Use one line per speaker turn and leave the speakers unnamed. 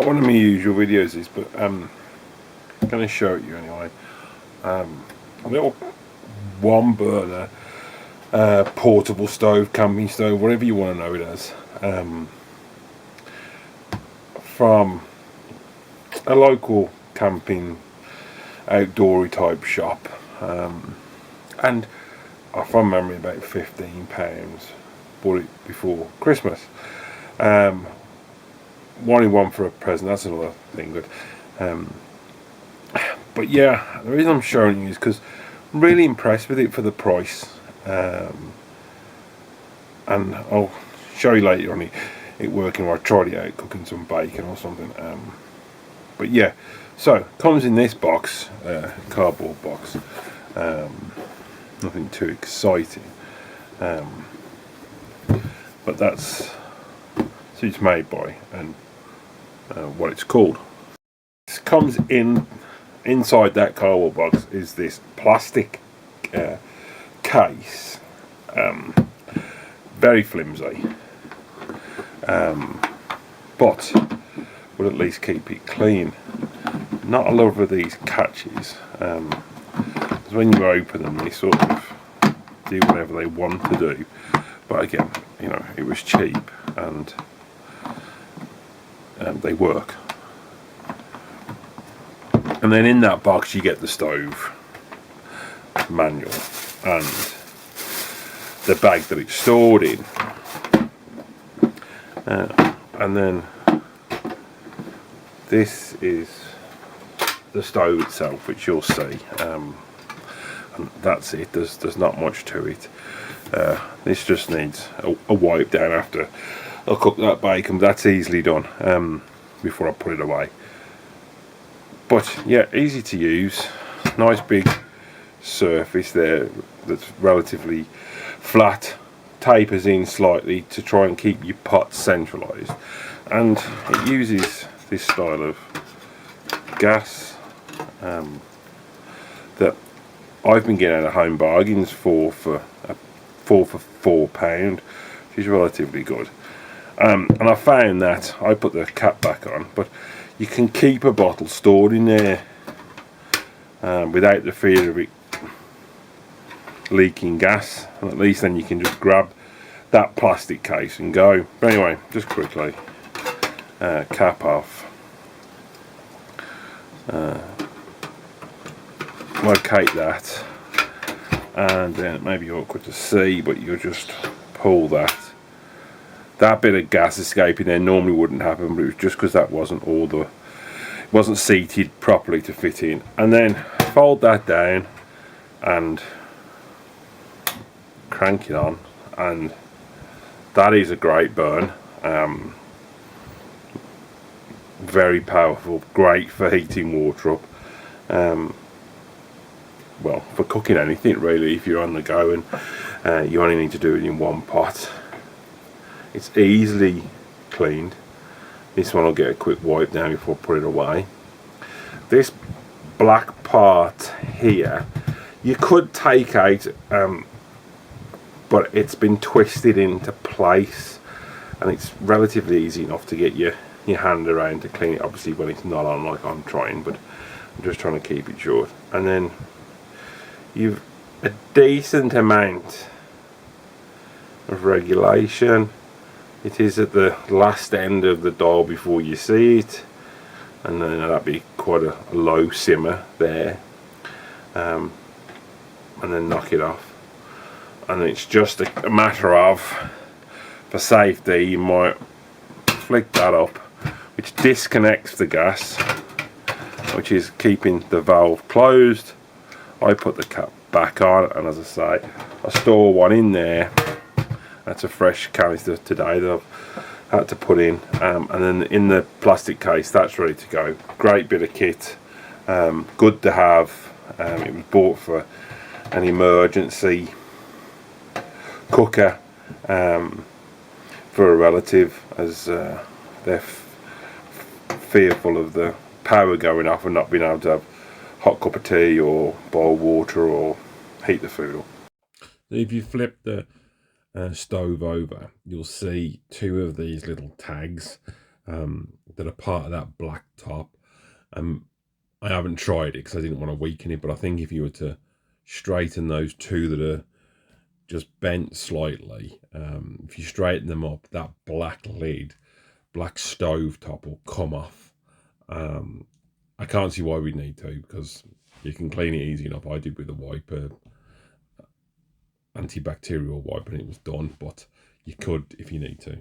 One of my usual videos is, but I'm going to show it you anyway. A little one burner portable stove, camping stove, whatever you want to know it as, from a local camping outdoory type shop, and from memory about £15. Bought it before Christmas. Wanted one for a present, that's another thing, but yeah, the reason I'm showing you is because I'm really impressed with it for the price, and I'll show you later on it working, or I tried it out cooking some bacon or something. But yeah, so comes in this box, cardboard box, nothing too exciting, but that's who it's made by and what it's called. This comes inside that cardboard box is this plastic case, very flimsy, but will at least keep it clean. Not a lot of these catches, because when you open them they sort of do whatever they want to do, but again, you know, it was cheap and they work. And then in that box you get the stove manual and the bag that it's stored in, and then this is the stove itself, which you'll see, and that's it. There's not much to it. This just needs a wipe down after I cook that bacon. That's easily done before I put it away. But yeah, easy to use, nice big surface there that's relatively flat, tapers in slightly to try and keep your pot centralised, and it uses this style of gas that I've been getting out of Home Bargains for £4, which is relatively good. And I found that I put the cap back on, but you can keep a bottle stored in there without the fear of it leaking gas, and at least then you can just grab that plastic case and go. But anyway, just quickly, cap off, locate that, and then maybe awkward to see, but you'll just pull that bit of gas escaping there normally wouldn't happen, but it was just because that wasn't seated properly to fit in. And then fold that down and crank it on, and that is a great burn. Very powerful, great for heating water up, well, for cooking anything really if you're on the go and you only need to do it in one pot. It's easily cleaned. This one will get a quick wipe down before I put it away. This black part here you could take out, but it's been twisted into place, and it's relatively easy enough to get your hand around to clean it, obviously when it's not on like I'm trying, but I'm just trying to keep it short. And then you've a decent amount of regulation. It is at the last end of the dial before you see it, and then that'd be quite a low simmer there, and then knock it off. And it's just a matter of, for safety, you might flick that up, which disconnects the gas, which is keeping the valve closed. I put the cap back on, and as I say, I store one in there. That's a fresh canister today that I've had to put in, and then in the plastic case that's ready to go. Great bit of kit, good to have. It was bought for an emergency cooker for a relative, as they're fearful of the power going off and not being able to have hot cup of tea or boil water or heat the food up. If you flip the stove over, you'll see two of these little tags that are part of that black top. I haven't tried it because I didn't want to weaken it, but I think if you were to straighten those two that are just bent slightly, if you straighten them up, that black lid, black stove top will come off. I can't see why we'd need to, because you can clean it easy enough. I did with a wiper, antibacterial wipe, and it was done, but you could if you need to.